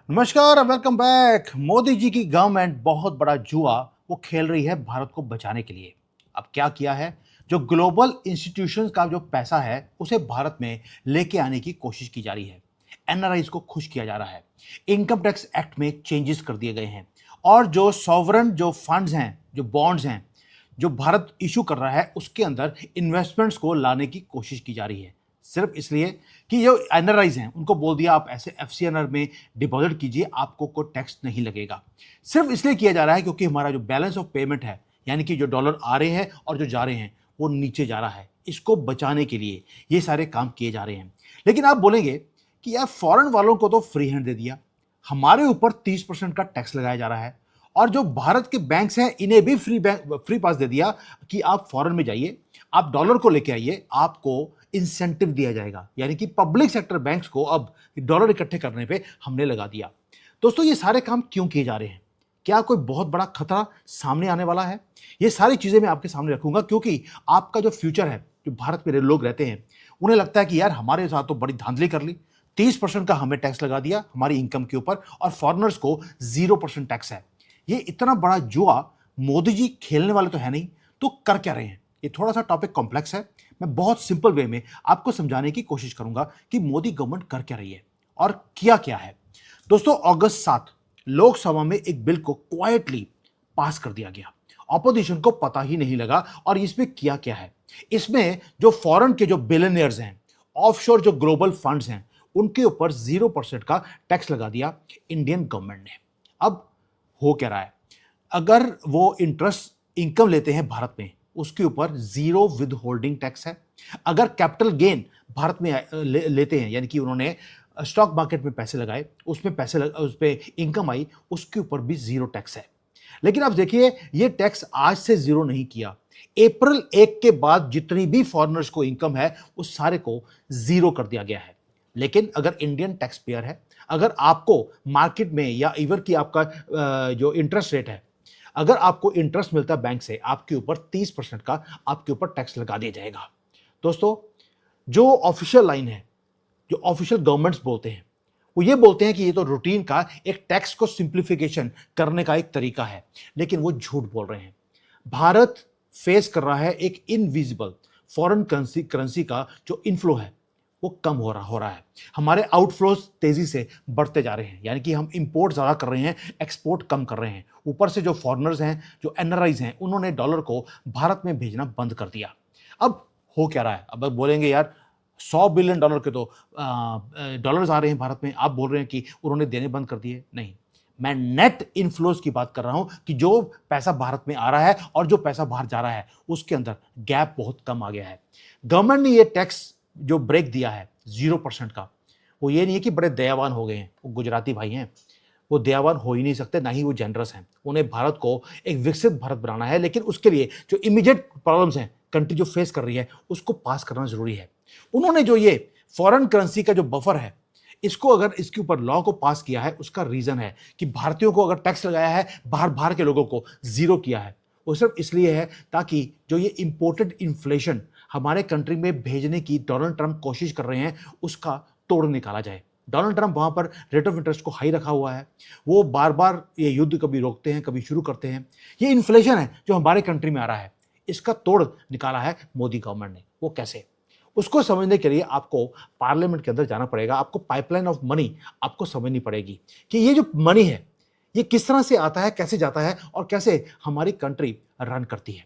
नमस्कार, welcome back. Modi ji की government बहुत बड़ा जुआ वो खेल रही है भारत को बचाने के लिए। अब क्या किया है, जो ग्लोबल इंस्टीट्यूशंस का जो पैसा है उसे भारत में लेके आने की कोशिश की जा रही है। एनआरआईज को खुश किया जा रहा है। इनकम टैक्स एक्ट में चेंजेस कर दिए गए हैं और जो सॉवरन जो फंड्स हैं, जो बॉन्ड्स हैं, जो भारत इशू कर रहा है उसके अंदर इन्वेस्टमेंट्स को लाने की कोशिश की जा रही है। सिर्फ इसलिए कि जो एनआरआईज हैं उनको बोल दिया आप ऐसे एफसीएनआर में डिपॉजिट कीजिए, आपको कोई टैक्स नहीं लगेगा। सिर्फ इसलिए किया जा रहा है क्योंकि हमारा जो बैलेंस ऑफ पेमेंट है, यानी कि जो डॉलर आ रहे हैं और जो जा रहे हैं वो नीचे जा रहा है, इसको बचाने के लिए ये सारे काम किए जा रहे हैं। लेकिन आप बोलेंगे कि यार फॉरेन वालों को तो फ्री हैंड दे दिया, हमारे ऊपर 30% का टैक्स लगाया जा रहा है और जो भारत के बैंक्स हैं इन्हें भी फ्री पास दे दिया कि आप फॉरेन में जाइए, आप डॉलर को लेके आइए, आपको इंसेंटिव दिया जाएगा। यानी कि पब्लिक सेक्टर बैंक्स को अब डॉलर इकट्ठे करने पे हमने लगा दिया। दोस्तों, ये सारे काम क्यों किए जा रहे हैं? क्या कोई बहुत बड़ा खतरा सामने आने वाला है? ये सारी चीजें मैं आपके सामने रखूंगा क्योंकि आपका जो फ्यूचर है, जो भारत में लोग रहते हैं, उन्हें लगता है कि यार हमारे साथ तो बड़ी धांधली कर ली, 30% का हमें टैक्स लगा दिया हमारी इनकम के ऊपर और फॉरेनर्स को 0% टैक्स है। ये इतना बड़ा जुआ मोदी जी खेलने वाले तो है नहीं, तो कर क्या रहे हैं? ये थोड़ा सा टॉपिक कॉम्प्लेक्स है। मैं बहुत सिंपल वे में आपको समझाने की कोशिश करूंगा कि मोदी गवर्नमेंट कर क्या रही है और किया क्या है। दोस्तों, अगस्त 7 लोकसभा में एक बिल को क्वाइटली पास कर दिया गया। ऑपोजिशन को पता ही नहीं लगा और इसमें किया क्या है। इसमें जो फॉरेन के जो बिलियनियर्स हैं, ऑफशोर जो ग्लोबल फंड्स हैं, उनके ऊपर 0% का टैक्स लगा दिया इंडियन गवर्नमेंट ने। अब हो क्या रहा है, अगर वो इंटरेस्ट इनकम लेते हैं भारत में, उसके ऊपर जीरो विद होल्डिंग टैक्स है। अगर कैपिटल गेन भारत में लेते हैं, यानी कि उन्होंने स्टॉक मार्केट में पैसे लगाए, उसमें उस पर इनकम आई, उसके ऊपर भी जीरो टैक्स है। लेकिन अब देखिए, ये टैक्स आज से जीरो नहीं किया, अप्रैल 1 के बाद जितनी भी फॉरेनर्स को इनकम है उस सारे को जीरो कर दिया गया है। लेकिन अगर इंडियन टैक्स पेयर है, अगर आपको मार्केट में या इवन की आपका जो इंटरेस्ट रेट है, अगर आपको इंटरेस्ट मिलता है बैंक से, आपके ऊपर 30% का आपके ऊपर टैक्स लगा दिया जाएगा। दोस्तों, जो ऑफिशियल लाइन है, जो ऑफिशियल गवर्नमेंट्स बोलते हैं, वो ये बोलते हैं कि ये तो रूटीन का एक टैक्स को सिंप्लीफिकेशन करने का एक तरीका है, लेकिन वो झूठ बोल रहे हैं। भारत फेस कर रहा है एक इनविजिबल फॉरेन करेंसी का जो इनफ्लो है वो कम हो रहा है। हमारे आउटफ्लोज तेजी से बढ़ते जा रहे हैं, यानी कि हम इंपोर्ट ज़्यादा कर रहे हैं, एक्सपोर्ट कम कर रहे हैं। ऊपर से जो फॉरेनर्स हैं, जो एनआरआईज हैं, उन्होंने डॉलर को भारत में भेजना बंद कर दिया। अब हो क्या रहा है? अब बोलेंगे यार $100 बिलियन के तो डॉलर्स आ रहे हैं भारत में, आप बोल रहे हैं कि उन्होंने देने बंद कर दिए। नहीं, मैं नेट इनफ्लोज की बात कर रहा हूं कि जो पैसा भारत में आ रहा है और जो पैसा बाहर जा रहा है उसके अंदर गैप बहुत कम आ गया है। गवर्नमेंट ने ये टैक्स जो ब्रेक दिया है 0% का, वो ये नहीं है कि बड़े दयावान हो गए हैं, वो गुजराती भाई हैं, वो दयावान हो ही नहीं सकते, ना ही वो जनरस हैं। उन्हें भारत को एक विकसित भारत बनाना है, लेकिन उसके लिए जो इमीडिएट प्रॉब्लम्स हैं कंट्री जो फेस कर रही है उसको पास करना जरूरी है। उन्होंने जो ये फॉरेन करेंसी का जो बफर है, इसको अगर इसके ऊपर लॉ को पास किया है, उसका रीजन है कि भारतीयों को अगर टैक्स लगाया है, बाहर बाहर के लोगों को जीरो किया है, वो सिर्फ इसलिए है ताकि जो ये इंपोर्टेड इन्फ्लेशन हमारे कंट्री में भेजने की डोनाल्ड ट्रंप कोशिश कर रहे हैं उसका तोड़ निकाला जाए। डोनाल्ड ट्रंप वहां पर रेट ऑफ इंटरेस्ट को हाई रखा हुआ है, वो बार बार ये युद्ध कभी रोकते हैं कभी शुरू करते हैं। ये इन्फ्लेशन है जो हमारे कंट्री में आ रहा है, इसका तोड़ निकाला है मोदी गवर्नमेंट ने। वो कैसे, उसको समझने के लिए आपको पार्लियामेंट के अंदर जाना पड़ेगा, आपको पाइपलाइन ऑफ मनी आपको समझनी पड़ेगी कि ये जो मनी है ये किस तरह से आता है, कैसे जाता है और कैसे हमारी कंट्री रन करती है।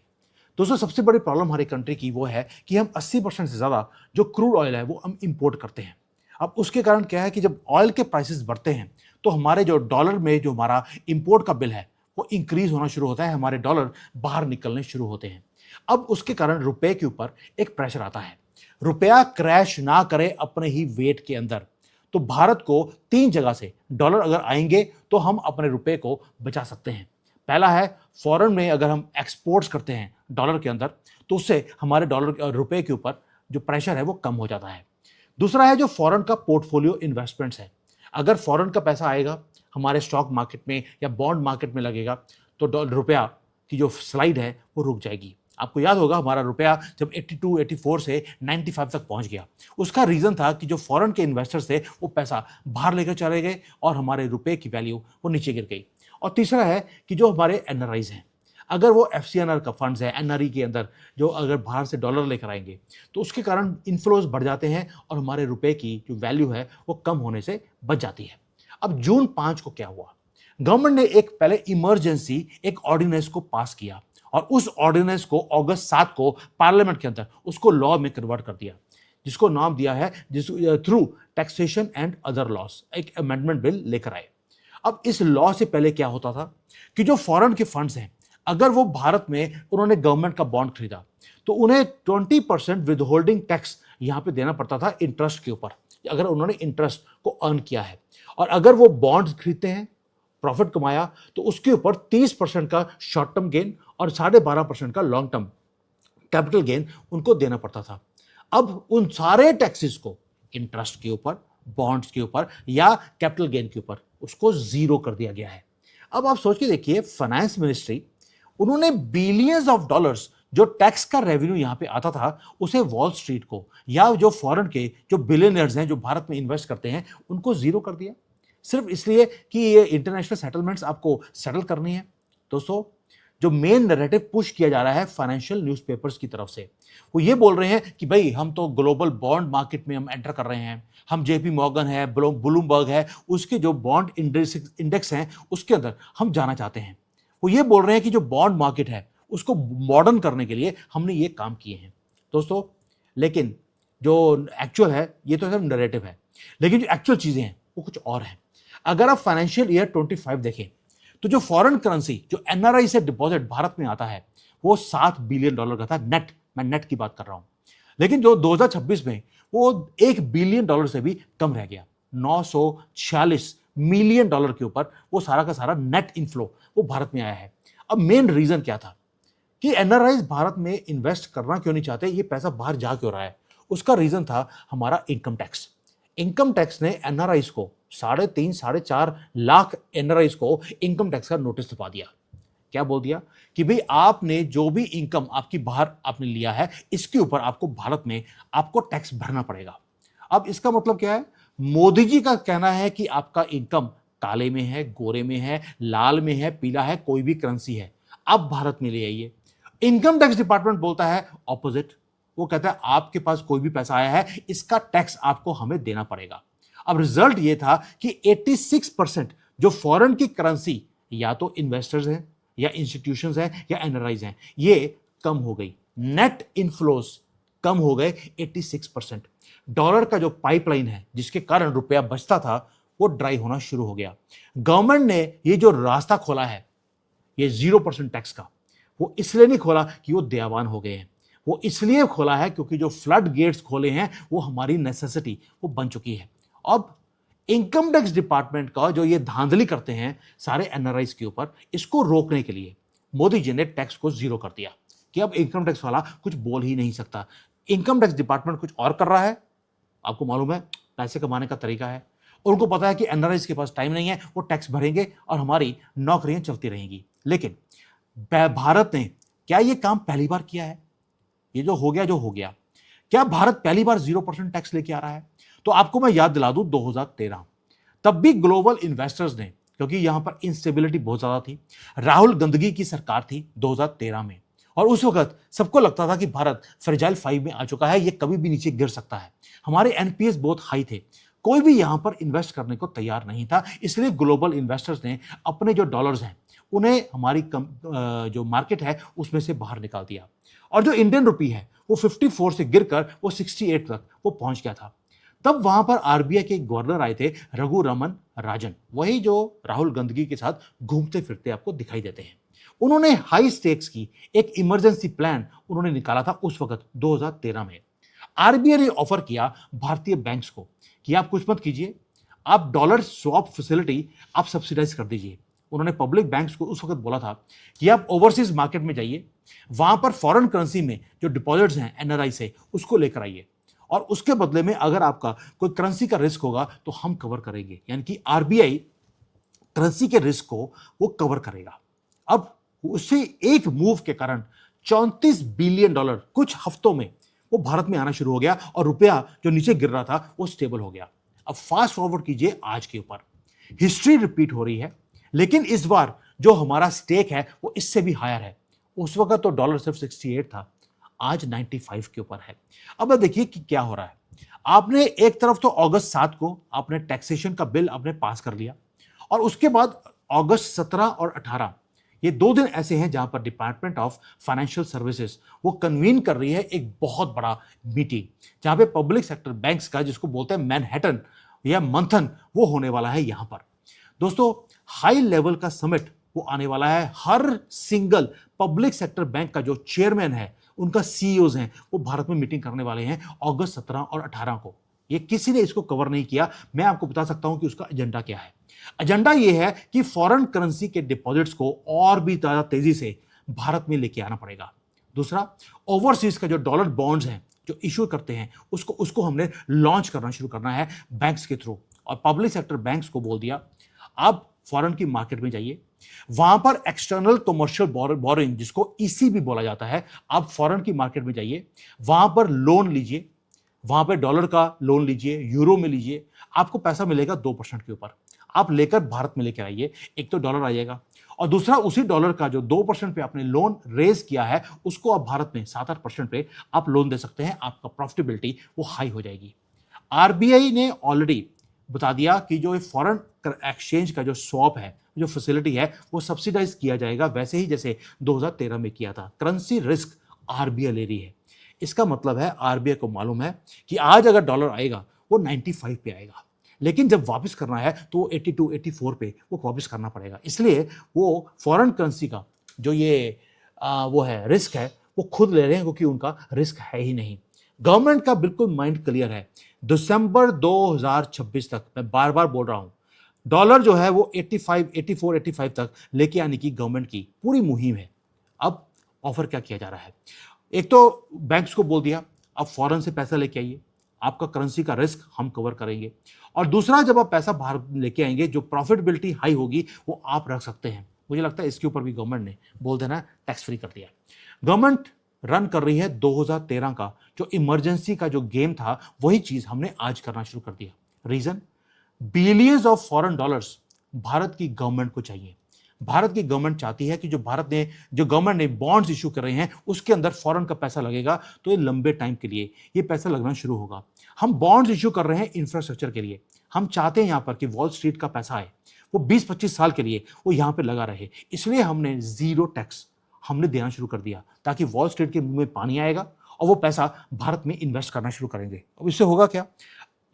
दोस्तों, सबसे बड़ी प्रॉब्लम हमारी कंट्री की वो है कि हम 80% से ज़्यादा जो क्रूड ऑयल है वो हम इंपोर्ट करते हैं। अब उसके कारण क्या है कि जब ऑयल के प्राइसेस बढ़ते हैं तो हमारे जो डॉलर में जो हमारा इंपोर्ट का बिल है वो इंक्रीज होना शुरू होता है, हमारे डॉलर बाहर निकलने शुरू होते हैं। अब उसके कारण रुपए के ऊपर एक प्रेशर आता है। रुपया क्रैश ना करे अपने ही वेट के अंदर, तो भारत को 3 जगह से डॉलर अगर आएंगे तो हम अपने रुपए को बचा सकते हैं। पहला है, फॉरेन में अगर हम एक्सपोर्ट्स करते हैं डॉलर के अंदर तो उससे हमारे डॉलर और रुपए के ऊपर जो प्रेशर है वो कम हो जाता है। दूसरा है जो फॉरेन का पोर्टफोलियो इन्वेस्टमेंट्स है। अगर फॉरेन का पैसा आएगा हमारे स्टॉक मार्केट में या बॉन्ड मार्केट में लगेगा तो रुपया की जो स्लाइड है वो रुक जाएगी। आपको याद होगा हमारा रुपया जब 82, 84 से 95 तक पहुंच गया, उसका रीजन था कि जो फॉरेन के इन्वेस्टर्स थे वो पैसा बाहर लेकर चले गए और हमारे रुपए की वैल्यू वो नीचे गिर गई। और तीसरा है कि जो हमारे एनआरआईज हैं, अगर वो एफसीएनआर का फंड्स है एनआरई के अंदर, जो अगर बाहर से डॉलर लेकर आएंगे तो उसके कारण इन्फ्लोज बढ़ जाते हैं और हमारे रुपए की जो वैल्यू है वो कम होने से बच जाती है। अब जून 5 को क्या हुआ, गवर्नमेंट ने एक पहले इमरजेंसी एक ऑर्डिनेंस को पास किया और उस ऑर्डिनेंस को अगस्त 7 को पार्लियामेंट के अंदर उसको लॉ में कन्वर्ट कर दिया, जिसको नाम दिया है through taxation and other laws, एक अमेंडमेंट बिल लेकर आए। अब इस लॉ से पहले क्या होता था कि जो फॉरेन के फंड्स हैं, अगर वो भारत में उन्होंने गवर्नमेंट का बॉन्ड खरीदा तो उन्हें 20% विद होल्डिंग टैक्स यहां पे देना पड़ता था इंटरेस्ट के ऊपर, अगर उन्होंने इंटरेस्ट को अर्न किया है। और अगर वो बॉन्ड खरीदते हैं, प्रॉफिट कमाया, तो उसके ऊपर 30% का शॉर्ट टर्म गेन और 12.5% का लॉन्ग टर्म कैपिटल गेन उनको देना पड़ता था। अब उन सारे टैक्सेस को इंटरेस्ट के ऊपर, बॉन्ड्स के ऊपर या कैपिटल गेन के ऊपर उसको जीरो कर दिया गया है। अब आप सोच के देखिए, फाइनेंस मिनिस्ट्री उन्होंने बिलियंस ऑफ डॉलर्स जो टैक्स का रेवेन्यू यहां पे आता था उसे वॉल स्ट्रीट को या जो फॉरेन के जो बिलियनर्स हैं जो भारत में इन्वेस्ट करते हैं उनको जीरो कर दिया, सिर्फ इसलिए कि ये इंटरनेशनल सेटलमेंट्स आपको सेटल करनी है। दोस्तों, जो मेन नैरेटिव पुश किया जा रहा है फाइनेंशियल न्यूज़पेपर्स की तरफ से, वो ये बोल रहे हैं कि भाई हम तो ग्लोबल बॉन्ड मार्केट में हम एंटर कर रहे हैं, हम जेपी मॉर्गन है, ब्लूमबर्ग है, उसके जो बॉन्ड इंडेक्स हैं उसके अंदर हम जाना चाहते हैं। वो ये बोल रहे हैं कि जो बॉन्ड मार्केट है उसको मॉडर्न करने के लिए हमने ये काम किए हैं। दोस्तों, लेकिन जो एक्चुअल है ये तो सिर्फ नैरेटिव है, लेकिन जो एक्चुअल चीजें हैं वो कुछ और हैं। अगर आप फाइनेंशियल ईयर 25 देखें तो जो फॉरेन करेंसी जो एनआरआई से डिपॉजिट भारत में आता है वो $7 बिलियन का था नेट, मैं नेट की बात कर रहा हूं। लेकिन जो 2026 में वो $1 बिलियन से भी कम रह गया, $946 मिलियन के ऊपर वो सारा का सारा नेट इनफ्लो वो भारत में आया है। अब मेन रीजन क्या था कि एनआरआईज भारत में इन्वेस्ट करना क्यों नहीं चाहते, ये पैसा बाहर जा क्यों रहा है? उसका रीजन था हमारा इनकम टैक्स। इनकम टैक्स ने एनआरआईज को 3.5 साढ़े 4 लाख एनआरआईज को इनकम टैक्स का नोटिस छपा दिया। क्या बोल दिया कि भाई आपने जो भी इनकम आपकी बाहर आपने लिया है इसके ऊपर आपको भारत में आपको टैक्स भरना पड़ेगा। अब इसका मतलब क्या है? मोदी जी का कहना है कि आपका इनकम काले में है, गोरे में है, लाल में है, पीला है, कोई भी करेंसी है, आप भारत में ले आइए। इनकम टैक्स डिपार्टमेंट बोलता है ऑपोजिट, वो कहता है आपके पास कोई भी पैसा आया है इसका टैक्स आपको हमें देना पड़ेगा। अब रिजल्ट ये था कि 86% जो फॉरेन की करेंसी या तो इन्वेस्टर्स हैं या इंस्टीट्यूशंस हैं या एनआरआईज हैं, ये कम हो गई, नेट इनफ्लोज कम हो गए 86%। डॉलर का जो पाइपलाइन है जिसके कारण रुपया बचता था वो ड्राई होना शुरू हो गया। गवर्नमेंट ने ये जो रास्ता खोला है ये 0% टैक्स का, वो इसलिए नहीं खोला कि वो दयावान हो गए हैं, वो इसलिए खोला है क्योंकि जो फ्लड गेट्स खोले हैं वो हमारी नेसेसिटी वो बन चुकी है। अब इनकम टैक्स डिपार्टमेंट का जो ये धांधली करते हैं सारे एनआरआईज के ऊपर, इसको रोकने के लिए मोदी जी ने टैक्स को जीरो कर दिया कि अब इनकम टैक्स वाला कुछ बोल ही नहीं सकता। इनकम टैक्स डिपार्टमेंट कुछ और कर रहा है, आपको मालूम है पैसे कमाने का तरीका है। उनको पता है कि एनआरआईज के पास टाइम नहीं है, वो टैक्स भरेंगे और हमारी नौकरियां चलती रहेंगी। लेकिन भारत ने क्या ये काम पहली बार किया है? ये जो हो गया, क्या भारत पहली बार 0% टैक्स लेके आ रहा है? तो आपको मैं याद दिला दूं 2013, तब भी ग्लोबल इन्वेस्टर्स ने, क्योंकि यहां पर इंस्टेबिलिटी बहुत ज्यादा थी, राहुल गांधी की सरकार थी 2013 में, और उस वक्त सबको लगता था कि भारत फ्रेजाइल 5 में आ चुका है, ये कभी भी नीचे गिर सकता है। हमारे एनपीएस बहुत हाई थे, कोई भी यहां पर इन्वेस्ट करने को तैयार नहीं था, इसलिए ग्लोबल इन्वेस्टर्स ने अपने जो डॉलर्स हैं उन्हें हमारी जो मार्केट है उसमें से बाहर निकाल दिया। और जो इंडियन रुपी है वो 54 से गिरकर वो 68 तक वो पहुंच गया था। तब वहां पर आरबीआई के गवर्नर आए थे रघुरामन राजन, वही जो राहुल गांधी के साथ घूमते फिरते आपको दिखाई देते हैं। उन्होंने हाई स्टेक्स की एक इमरजेंसी प्लान उन्होंने निकाला था उस वक्त 2013 में। आरबीआई ने ऑफर किया भारतीय बैंक्स को कि आप कुछ मत कीजिए, आप डॉलर स्वैप फैसिलिटी आप सब्सिडाइज कर दीजिए। उन्होंने पब्लिक बैंक्स को उस वक्त बोला था कि आप ओवरसीज मार्केट में जाइए, वहां पर फॉरेन करेंसी में जो डिपॉजिट्स हैं एनआरआई से उसको लेकर आइए, और उसके बदले में अगर आपका कोई करेंसी का रिस्क होगा तो हम कवर करेंगे, यानी कि आरबीआई करेंसी के रिस्क को वो कवर करेगा। अब उसी एक मूव के कारण $34 बिलियन कुछ हफ्तों में वो भारत में आना शुरू हो गया और रुपया जो नीचे गिर रहा था वो स्टेबल हो गया। अब फास्ट फॉरवर्ड कीजिए आज के ऊपर, हिस्ट्री रिपीट हो रही है, लेकिन इस बार जो हमारा स्टेक है वो इससे भी हायर है। उस वक्त तो डॉलर सिर्फ 68 था, आज 95 के ऊपर है। अब देखिए कि क्या हो रहा है। आपने एक तरफ तो अगस्त 7 को आपने टैक्सेशन का बिल आपने पास कर लिया, और उसके बाद अगस्त 17 और 18 ये 2 दिन ऐसे हैं जहां पर डिपार्टमेंट ऑफ फाइनेंशियल सर्विसेज वो कन्वीन कर रही है एक बहुत बड़ा मीटिंग, जहां पे पब्लिक सेक्टर बैंक्स का, जिसको बोलते हैं मैनहट्टन या मंथन, वो होने वाला है यहां पर। दोस्तों, हाई लेवल का समिट वो आने वाला है। हर सिंगल पब्लिक सेक्टर बैंक का जो चेयरमैन है, उनका सीईओज हैं, वो भारत में मीटिंग करने वाले हैं अगस्त 17 और 18 को। ये किसी ने इसको कवर नहीं किया। मैं आपको बता सकता हूं कि उसका एजेंडा क्या है। एजेंडा ये है कि फॉरेन करेंसी के डिपॉजिट्स को और भी ज्यादा तेजी से भारत में लेके आना पड़ेगा। दूसरा, ओवरसीज का जो डॉलर बॉन्ड्स हैं जो इश्यू करते हैं, उसको हमने लॉन्च करना शुरू करना है बैंक्स के थ्रू। और पब्लिक सेक्टर बैंक्स को बोल दिया, आप फॉरेन की मार्केट में जाइए, वहां पर एक्सटर्नल कमर्शियल बोरिंग, जिसको ईसीबी बोला जाता है, आप फॉरेन की मार्केट में जाइए, वहां पर लोन लीजिए, वहां पर डॉलर का लोन लीजिए, यूरो में लीजिए, आपको पैसा मिलेगा 2% के ऊपर। आप लेकर भारत में लेकर आइए, एक तो डॉलर आ जाएगा, और दूसरा उसी डॉलर का जो 2% पे आपने लोन रेज किया है, उसको आप भारत में 7-8% पे आप लोन दे सकते हैं। आपका प्रॉफिटेबिलिटी वो हाई हो जाएगी। आरबीआई ने ऑलरेडी बता दिया कि जो फॉरेन एक्सचेंज का जो स्वैप है, जो फैसिलिटी है, वो सब्सिडाइज किया जाएगा, वैसे ही जैसे 2013 में किया था। करेंसी रिस्क आरबीआई ले रही है। इसका मतलब है आरबीआई को मालूम है कि आज अगर डॉलर आएगा वो 95 पे आएगा, लेकिन जब वापस करना है तो वो 82, 84 पे वो वापस करना पड़ेगा। इसलिए वो फॉरेन करेंसी का जो ये वो है रिस्क है, वो खुद ले रहे हैं, क्योंकि उनका रिस्क है ही नहीं। गवर्नमेंट का बिल्कुल माइंड क्लियर है। दिसंबर 2026 तक, मैं बार बार बोल रहा हूं, डॉलर जो है वो 85, 84, 85 तक लेके आने की गवर्नमेंट की पूरी मुहिम है। अब ऑफर क्या किया जा रहा है? एक तो बैंक्स को बोल दिया, आप फॉरेन से पैसा लेके आइए, आपका करेंसी का रिस्क हम कवर करेंगे। और दूसरा, जब आप पैसा बाहर लेके आएंगे, जो प्रॉफिटेबिलिटी हाई होगी वो आप रख सकते हैं। मुझे लगता है इसके ऊपर भी गवर्नमेंट ने बोल देना टैक्स फ्री कर दिया। गवर्नमेंट रन कर रही है 2013 का जो इमरजेंसी का जो गेम था, वही चीज हमने आज करना शुरू कर दिया। Reason, billions of foreign dollars Bharat की गवर्नमेंट को चाहिए। भारत की गवर्नमेंट चाहती है कि जो गवर्नमेंट ने बॉन्ड्स इशू कर रहे हैं, उसके अंदर फॉरेन का पैसा लगेगा, तो ये लंबे टाइम के लिए ये पैसा लगना शुरू होगा। हम बॉन्ड्स इशू कर रहे हैं इंफ्रास्ट्रक्चर के लिए। हम चाहते हैं यहां पर कि वॉल स्ट्रीट का पैसा आए, वो 20-25 साल के लिए वो यहां पर लगा रहे। इसलिए हमने जीरो टैक्स हमने देना शुरू कर दिया, ताकि वॉल स्ट्रीट के मुंह में पानी आएगा और वो पैसा भारत में इन्वेस्ट करना शुरू करेंगे। अब इससे होगा क्या?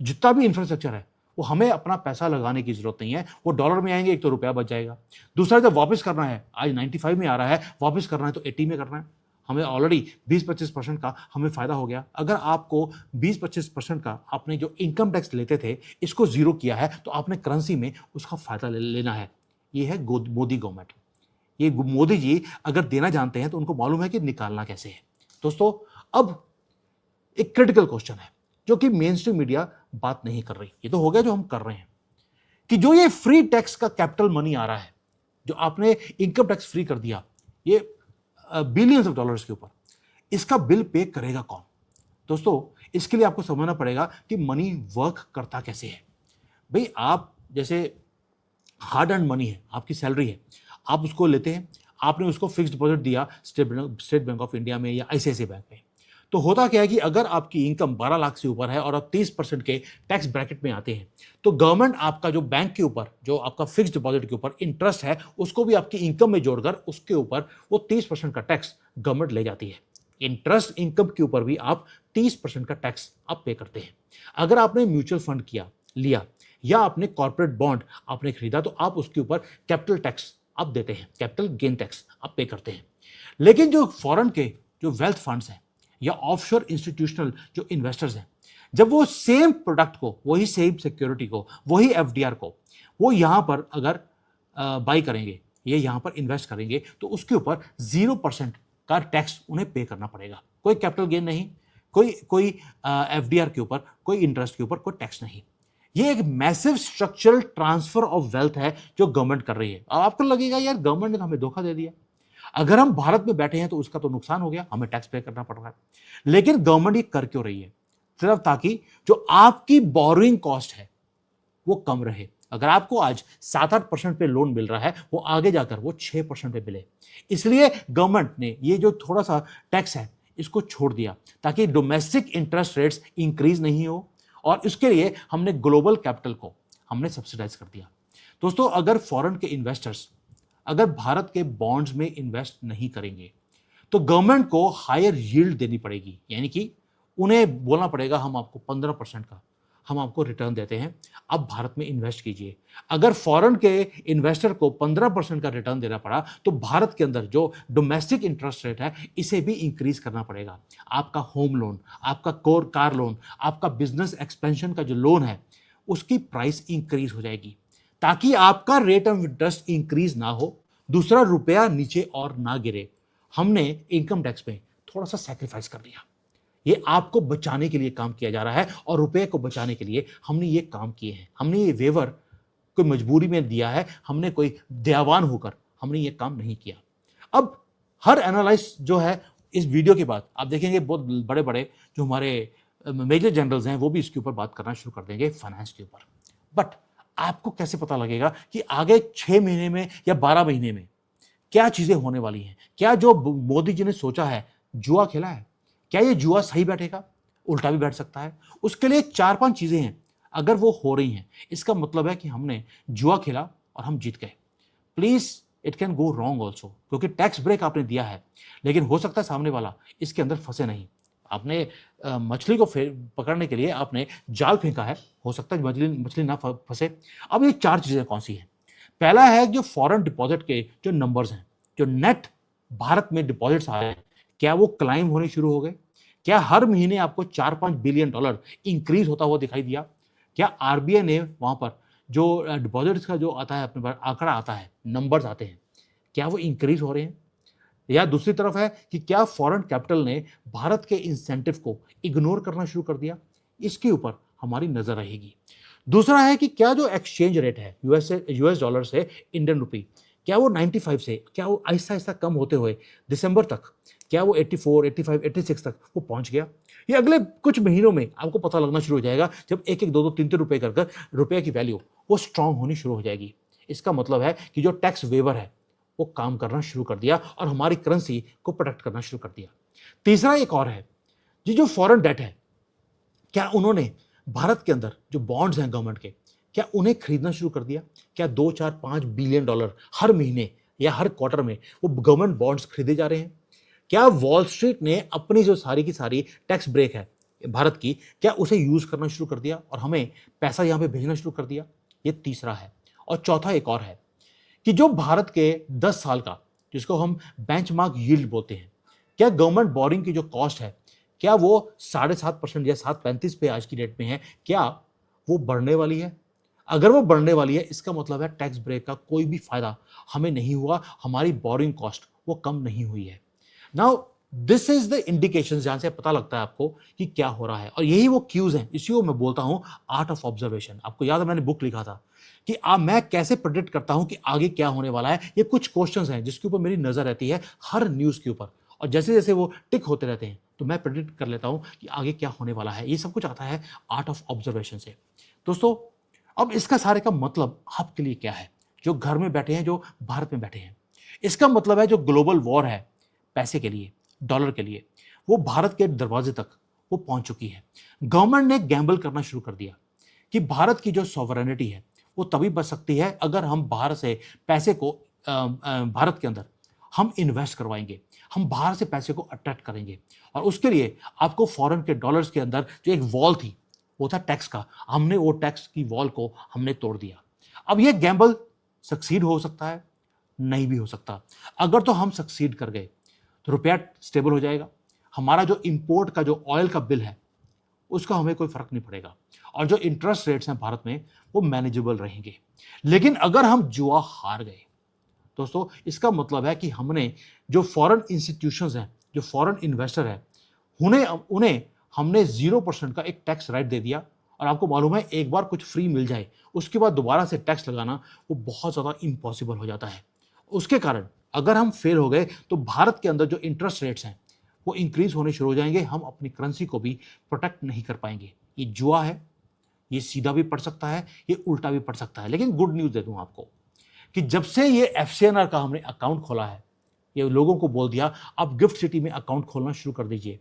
जितना भी इंफ्रास्ट्रक्चर है, वो हमें अपना पैसा लगाने की जरूरत नहीं है, वो डॉलर में आएंगे, एक तो रुपया बच जाएगा। दूसरा, जब वापस करना है, आज 95 में आ रहा है, वापस करना है तो 80 में करना है। हमें ऑलरेडी 20-25% का हमें फायदा हो गया। अगर आपको 20-25% का आपने जो इनकम टैक्स लेते थे, इसको जीरो किया है, तो आपने करेंसी में उसका फायदा लेना है। ये है मोदी गवर्नमेंट। ये मोदी जी अगर देना जानते हैं तो उनको मालूम है कि निकालना कैसे है। दोस्तों, अब एक क्रिटिकल क्वेश्चन है जो कि मेन स्ट्रीम मीडिया बात नहीं कर रही। ये तो हो गया जो हम कर रहे हैं, कि जो ये फ्री टैक्स का कैपिटल मनी आ रहा है, जो आपने इनकम टैक्स फ्री कर दिया, ये बिलियंस ऑफ डॉलर्स के ऊपर, इसका बिल पे करेगा कौन? दोस्तों, इसके लिए आपको समझना पड़ेगा कि मनी वर्क करता कैसे है। भाई, आप जैसे हार्ड अर्न मनी है, आपकी सैलरी है, आप उसको लेते हैं, आपने उसको फिक्स्ड डिपॉजिट दिया स्टेट बैंक ऑफ इंडिया में या आईसीआईसीआई बैंक में, तो होता क्या है कि अगर आपकी इनकम 12 लाख से ऊपर है और आप 30% के टैक्स ब्रैकेट में आते हैं, तो गवर्नमेंट आपका जो बैंक के ऊपर, जो आपका फिक्स्ड डिपॉजिट के ऊपर इंटरेस्ट है, उसको भी आपकी इनकम में जोड़कर उसके ऊपर वो 30% का टैक्स गवर्नमेंट ले जाती है। इंटरेस्ट इनकम के ऊपर भी आप 30% का टैक्स आप पे करते हैं। अगर आपने म्यूचुअल फंड लिया या आपने कॉर्पोरेट बॉन्ड आपने खरीदा, तो आप उसके ऊपर कैपिटल टैक्स आप देते हैं, कैपिटल गेन टैक्स आप पे करते हैं। लेकिन जो फॉरेन के जो वेल्थ फंड्स हैं या ऑफशोर इंस्टीट्यूशनल जो इन्वेस्टर्स हैं, जब वो सेम प्रोडक्ट को, वही सेम सिक्योरिटी को, वही एफडीआर को वो यहां पर अगर बाई करेंगे, ये यहां पर इन्वेस्ट करेंगे, तो उसके ऊपर 0% का टैक्स उन्हें पे करना पड़ेगा। कोई कैपिटल गेन नहीं, कोई एफडीआर के ऊपर, कोई इंटरेस्ट के ऊपर कोई टैक्स नहीं। ये एक massive structural transfer of wealth है जो गवर्नमेंट कर रही है। अब आपको लगेगा यार, गवर्नमेंट ने हमें धोखा दे दिया। अगर हम भारत में बैठे हैं तो उसका तो नुकसान हो गया, हमें टैक्स पे करना पड़ रहा है। लेकिन गवर्नमेंट ये कर क्यों रही है? सिर्फ ताकि जो आपकी बोरोइंग कॉस्ट है वो कम रहे। अगर आपको आज 7-8% पे लोन मिल रहा है, वो आगे जाकर वो 6% पे मिले। इसलिए गवर्नमेंट ने ये जो थोड़ा सा टैक्स है इसको छोड़ दिया, ताकि डोमेस्टिक इंटरेस्ट रेट्स इंक्रीज नहीं हो, और इसके लिए हमने ग्लोबल कैपिटल को हमने सब्सिडाइज कर दिया। दोस्तों, अगर फॉरेन के इन्वेस्टर्स अगर भारत के बॉन्ड्स में इन्वेस्ट नहीं करेंगे तो गवर्नमेंट को हायर यील्ड देनी पड़ेगी, यानी कि उन्हें बोलना पड़ेगा हम आपको 15% का हम आपको रिटर्न देते हैं, आप भारत में इन्वेस्ट कीजिए। अगर फॉरेन के इन्वेस्टर को 15% का रिटर्न देना पड़ा तो भारत के अंदर जो डोमेस्टिक इंटरेस्ट रेट है इसे भी इंक्रीज करना पड़ेगा। आपका होम लोन, आपका कोर कार लोन, आपका बिजनेस एक्सपेंशन का जो लोन है उसकी प्राइस इंक्रीज हो जाएगी, ताकि आपका रेट ऑफ इंटरेस्ट इंक्रीज ना हो, दूसरा रुपया नीचे और ना गिरे। हमने इनकम टैक्स में थोड़ा सा सैक्रिफाइस कर दिया। ये आपको बचाने के लिए काम किया जा रहा है, और रुपए को बचाने के लिए हमने ये काम किए हैं। हमने ये वेवर कोई मजबूरी में दिया है, हमने कोई दयावान होकर हमने ये काम नहीं किया। अब हर एनालिस्ट जो है इस वीडियो के बाद आप देखेंगे बहुत बड़े बड़े जो हमारे मेजर जनरल्स हैं वो भी इसके ऊपर बात करना शुरू कर देंगे, फाइनेंस के ऊपर। बट आपको कैसे पता लगेगा कि आगे 6 महीने में या 12 महीने में क्या चीजें होने वाली हैं? क्या जो मोदी जी ने सोचा है जुआ खेला है? क्या ये जुआ सही बैठेगा? उल्टा भी बैठ सकता है। उसके लिए 4-5 चीजें हैं, अगर वो हो रही हैं इसका मतलब है कि हमने जुआ खेला और हम जीत गए। Please it can go wrong also, क्योंकि टैक्स ब्रेक आपने दिया है, लेकिन हो सकता है सामने वाला इसके अंदर फंसे नहीं। आपने मछली को पकड़ने के लिए आपने जाल फेंका है, हो सकता है मछली मछली ना फंसे। अब ये 4 चीजें कौन सी हैं? पहला है जो फॉरेन डिपॉजिट के जो नंबर्स हैं, जो नेट भारत में डिपॉजिट्स आ रहे हैं, क्या वो क्लाइम होने शुरू हो गए? क्या हर महीने आपको 4-5 बिलियन डॉलर इंक्रीज होता हुआ दिखाई दिया? क्या आरबीआई ने वहां पर जो डिपॉजिट्स का जो आता है अपने पास आंकड़ा आता है, नंबर्स आते हैं, क्या वो इंक्रीज हो रहे हैं? या दूसरी तरफ है कि क्या फॉरेन कैपिटल ने भारत के इंसेंटिव को इग्नोर करना शुरू कर दिया? इसके ऊपर हमारी नजर रहेगी। दूसरा है कि क्या जो एक्सचेंज रेट है यूएस डॉलर से इंडियन रुपी, क्या वो 95 से क्या वो आहिस्ता आहिस्ता कम होते हुए दिसंबर तक क्या वो 84, 85, 86 तक वो पहुंच गया? ये अगले कुछ महीनों में आपको पता लगना शुरू हो जाएगा, जब 1-1, 2-2, 3-3 रुपए कर रुपए की वैल्यू वो स्ट्रांग होनी शुरू हो जाएगी। इसका मतलब है कि जो टैक्स वेवर है वो काम करना शुरू कर दिया और हमारी करेंसी को प्रोटेक्ट करना शुरू कर दिया। तीसरा एक और है, ये जो फॉरेन डेट है, क्या उन्होंने भारत के अंदर जो बॉन्ड्स हैं गवर्नमेंट के, क्या उन्हें खरीदना शुरू कर दिया? क्या 2, 4, 5 बिलियन डॉलर हर महीने या हर क्वार्टर में वो गवर्नमेंट बॉन्ड्स खरीदे जा रहे हैं? क्या वॉल स्ट्रीट ने अपनी जो सारी की सारी टैक्स ब्रेक है भारत की, क्या उसे यूज करना शुरू कर दिया और हमें पैसा यहां पे भेजना शुरू कर दिया? ये तीसरा है। और चौथा एक और है कि जो भारत के 10 साल का, जिसको हम बेंचमार्क यील्ड बोलते हैं, क्या गवर्नमेंट बोरिंग की जो कॉस्ट है, क्या वो 7.5% या 7.35 पे आज की डेट में है, क्या वो बढ़ने वाली है? अगर वो बढ़ने वाली है इसका मतलब है टैक्स ब्रेक का कोई भी फायदा हमें नहीं हुआ, हमारी बोरिंग कॉस्ट वो कम नहीं हुई है। Now this is the indication जहां से पता लगता है आपको कि क्या हो रहा है, और यही वो क्यूज हैं। इसी को मैं बोलता हूं आर्ट ऑफ ऑब्जर्वेशन। आपको याद है मैंने बुक लिखा था कि मैं कैसे प्रेडिक्ट करता हूं कि आगे क्या होने वाला है। ये कुछ क्वेश्चंस हैं जिसके ऊपर मेरी नजर रहती है हर न्यूज के ऊपर, और जैसे जैसे वो टिक होते रहते हैं तो मैं प्रेडिक्ट कर लेता हूं कि आगे क्या होने वाला है। ये सब कुछ आता है आर्ट ऑफ ऑब्जर्वेशन से। दोस्तों, अब इसका सारे का मतलब आपके लिए क्या है, जो घर में बैठे हैं, जो भारत में बैठे हैं? इसका मतलब है जो ग्लोबल वॉर है पैसे के लिए, डॉलर के लिए, वो भारत के दरवाजे तक वो पहुंच चुकी है। गवर्नमेंट ने गैम्बल करना शुरू कर दिया कि भारत की जो सॉवरेनिटी है वो तभी बच सकती है अगर हम बाहर से पैसे को भारत के अंदर हम इन्वेस्ट करवाएंगे, हम बाहर से पैसे को अट्रैक्ट करेंगे। और उसके लिए आपको फॉरेन के डॉलर्स के अंदर जो एक वॉल थी वो था टैक्स का, हमने वो टैक्स की वॉल को हमने तोड़ दिया। अब ये गैम्बल सक्सीड हो सकता है, नहीं भी हो सकता। अगर तो हम सक्सीड कर गए तो रुपया स्टेबल हो जाएगा, हमारा जो इंपोर्ट का जो ऑयल का बिल है उसका हमें कोई फर्क नहीं पड़ेगा, और जो इंटरेस्ट रेट्स हैं भारत में वो मैनेजेबल रहेंगे। लेकिन अगर हम जुआ हार गए दोस्तों, इसका मतलब है कि हमने जो फॉरेन इंस्टीट्यूशंस हैं, जो फॉरेन इन्वेस्टर है, उन्हें उन्हें हमने 0% का एक टैक्स राइट दे दिया। और आपको मालूम है एक बार कुछ फ्री मिल जाए उसके बाद दोबारा से टैक्स लगाना वो बहुत ज़्यादा इम्पॉसिबल हो जाता है। उसके कारण अगर हम फेल हो गए तो भारत के अंदर जो इंटरेस्ट रेट्स हैं वो इंक्रीज होने शुरू हो जाएंगे, हम अपनी करेंसी को भी प्रोटेक्ट नहीं कर पाएंगे। ये जुआ है, ये सीधा भी पड़ सकता है, ये उल्टा भी पड़ सकता है। लेकिन गुड न्यूज़ दे दूं आपको कि जब से ये एफसीएनआर का हमने अकाउंट खोला है, ये लोगों को बोल दिया आप गिफ्ट सिटी में अकाउंट खोलना शुरू कर दीजिए,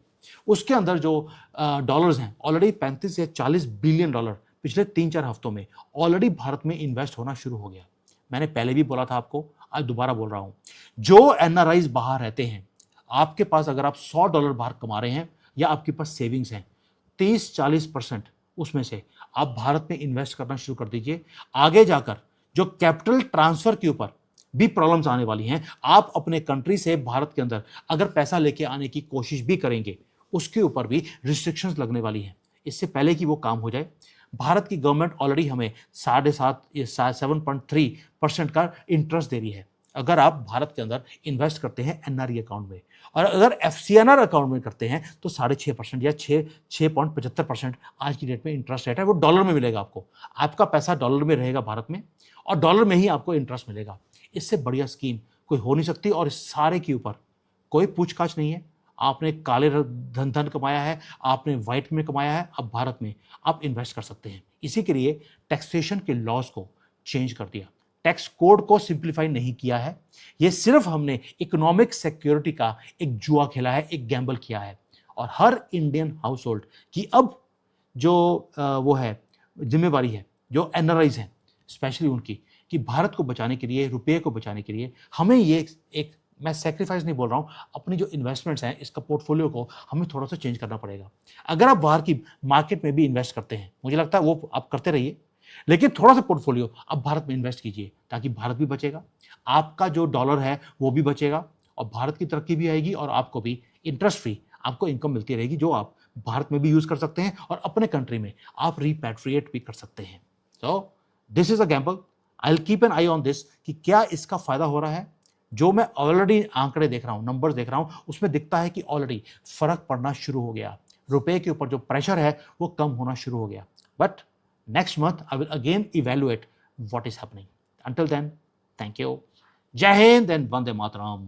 उसके अंदर जो डॉलर्स हैं ऑलरेडी 35 या 40 बिलियन डॉलर पिछले 3-4 हफ्तों में ऑलरेडी भारत में इन्वेस्ट होना शुरू हो गया। मैंने पहले भी बोला था आपको, आज दोबारा बोल रहा हूं, जो एनआरआईज बाहर रहते हैं, आपके पास अगर आप $100 बाहर कमा रहे हैं या आपके पास सेविंग्स हैं, 30-40% उसमें से आप भारत में इन्वेस्ट करना शुरू कर दीजिए। आगे जाकर जो कैपिटल ट्रांसफर के ऊपर भी प्रॉब्लम्स आने वाली हैं, आप अपने कंट्री से भारत के अंदर अगर पैसा लेके आने की कोशिश भी करेंगे, उसके ऊपर भी रिस्ट्रिक्शंस लगने वाली हैं। इससे पहले कि वो काम हो जाए, भारत की गवर्नमेंट ऑलरेडी हमें 7.5 या 7.3% का इंटरेस्ट दे रही है अगर आप भारत के अंदर इन्वेस्ट करते हैं एनआरई अकाउंट में, और अगर एफसीएनआर अकाउंट में करते हैं तो 6.5% या 6.75% आज की डेट में इंटरेस्ट रेट है। वो डॉलर में मिलेगा आपको, आपका पैसा डॉलर में रहेगा भारत में और डॉलर में ही आपको इंटरेस्ट मिलेगा। इससे बढ़िया स्कीम कोई हो नहीं सकती और इस सारे के ऊपर कोई पूछताछ नहीं है। आपने काले धन कमाया है, आपने व्हाइट में कमाया है, अब भारत में आप इन्वेस्ट कर सकते हैं। इसी के लिए टैक्सेशन के लॉज को चेंज कर दिया, टैक्स कोड को सिंप्लीफाई नहीं किया है। ये सिर्फ हमने इकोनॉमिक सिक्योरिटी का एक जुआ खेला है, एक गैम्बल किया है। और हर इंडियन हाउस होल्ड की अब जो वो है जिम्मेवारी है, जो एनआरआईज हैं स्पेशली उनकी, कि भारत को बचाने के लिए, रुपये को बचाने के लिए हमें ये एक मैं सेक्रीफाइस नहीं बोल रहा हूँ, अपनी जो इन्वेस्टमेंट्स हैं इसका पोर्टफोलियो को हमें थोड़ा सा चेंज करना पड़ेगा। अगर आप बाहर की मार्केट में भी इन्वेस्ट करते हैं, मुझे लगता है वो आप करते रहिए, लेकिन थोड़ा सा पोर्टफोलियो आप भारत में इन्वेस्ट कीजिए, ताकि भारत भी बचेगा, आपका जो डॉलर है वो भी बचेगा और भारत की तरक्की भी आएगी और आपको भी इंटरेस्ट फ्री आपको इनकम मिलती रहेगी, जो आप भारत में भी यूज कर सकते हैं और अपने कंट्री में आप रिपैट्रिएट भी कर सकते हैं। So this is a gamble, I will keep an I on this कि क्या इसका फायदा हो रहा है। जो मैं ऑलरेडी आंकड़े देख रहा हूं, नंबर्स देख रहा हूं, उसमें दिखता है कि ऑलरेडी फर्क पड़ना शुरू हो गया, रुपए के ऊपर जो प्रेशर है वो कम होना शुरू हो गया। But next month I will again evaluate what is happening. Until then, thank you. Jai Hind and Vande Mataram.